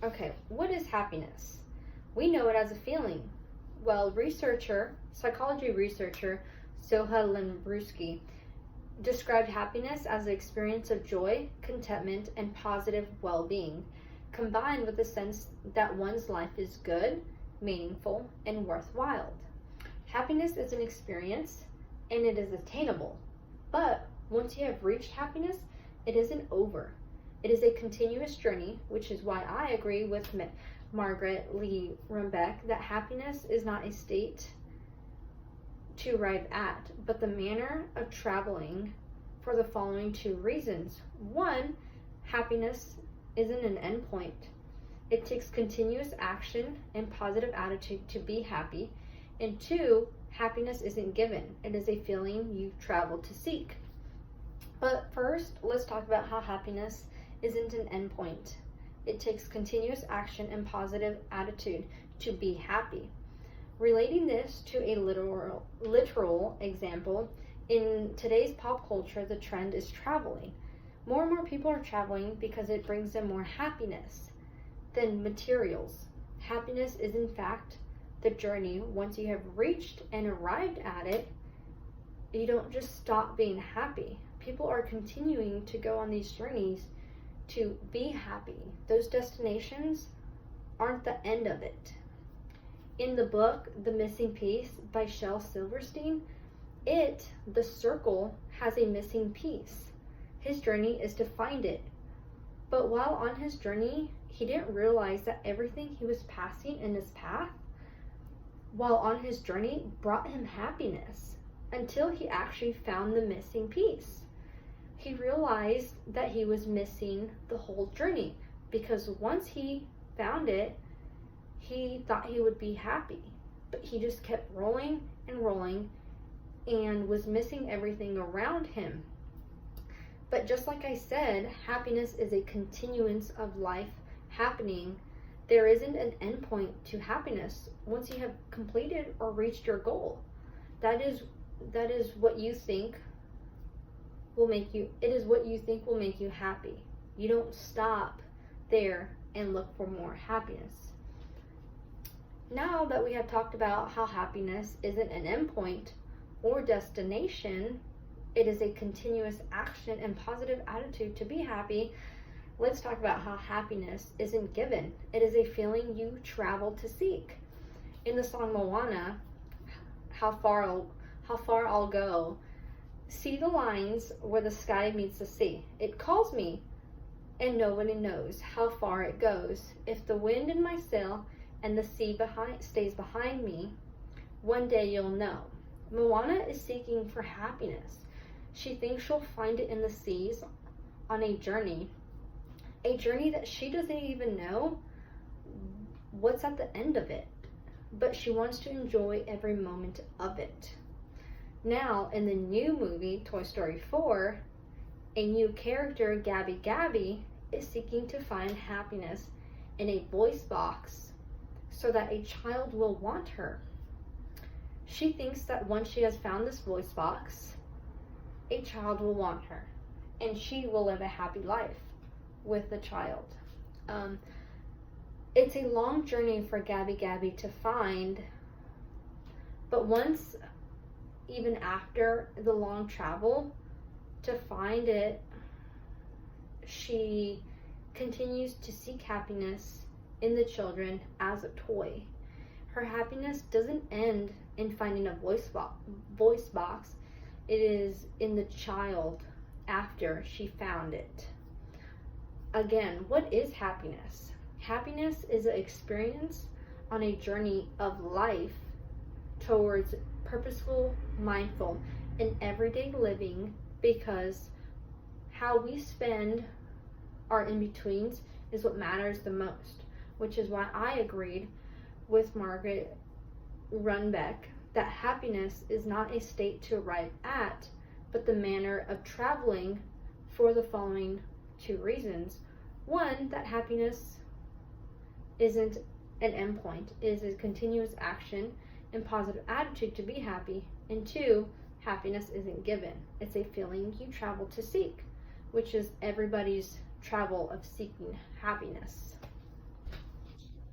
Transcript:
Okay, what is happiness? We know it as a feeling. Well, psychology researcher Soha Limbrewski described happiness as the experience of joy, contentment, and positive well-being, combined with the sense that one's life is good, meaningful, and worthwhile. Happiness is an experience, and it is attainable. But once you have reached happiness, it isn't over. It is a continuous journey, which is why I agree with Margaret Lee Rumbeck that happiness is not a state to arrive at, but the manner of traveling for the following two reasons. One, happiness isn't an endpoint. It takes continuous action and positive attitude to be happy. And two, happiness isn't given. It is a feeling you travel to seek. But first, let's talk about how happiness isn't an endpoint. It takes continuous action and positive attitude to be happy. Relating this to a literal example, in today's pop culture, the trend is traveling. More and more people are traveling because it brings them more happiness than materials. Happiness is, in fact, the journey. Once you have reached and arrived at it, you don't just stop being happy. People are continuing to go on these journeys to be happy. Those destinations aren't the end of it. In the book, The Missing Piece by Shel Silverstein, the circle, has a missing piece. His journey is to find it. But while on his journey, he didn't realize that everything he was passing in his path, while on his journey, brought him happiness until he actually found the missing piece. He realized that he was missing the whole journey because once he found it, he thought he would be happy, but he just kept rolling and was missing everything around him. But just like I said, happiness is a continuance of life happening. There isn't an endpoint to happiness once you have completed or reached your goal. That is what you think will make you, it is what you think will make you happy. You don't stop there and look for more happiness. Now that we have talked about how happiness isn't an endpoint or destination, it is a continuous action and positive attitude to be happy, let's talk about how happiness isn't given. It is a feeling you travel to seek. In the song Moana, How Far I'll Go, see the lines where the sky meets the sea. It calls me, and nobody knows how far it goes. If the wind in my sail and the sea stays behind me, one day you'll know. Moana is seeking for happiness. She thinks she'll find it in the seas on a journey that she doesn't even know what's at the end of it, but she wants to enjoy every moment of it. Now, in the new movie, Toy Story 4, a new character, Gabby, is seeking to find happiness in a voice box so that a child will want her. She thinks that once she has found this voice box, a child will want her, and she will live a happy life with the child. It's a long journey for Gabby to find, but once, even after the long travel to find it, she continues to seek happiness in the children as a toy. Her happiness doesn't end in finding a voice box. It is in the child after she found it. Again, what is happiness? Happiness is an experience on a journey of life towards purposeful, mindful, and everyday living, because how we spend our in-betweens is what matters the most, which is why I agreed with Margaret Runbeck that happiness is not a state to arrive at, but the manner of traveling for the following two reasons. One, that happiness isn't an endpoint, it is a continuous action and positive attitude to be happy. And two, happiness isn't given. It's a feeling you travel to seek, which is everybody's travel of seeking happiness.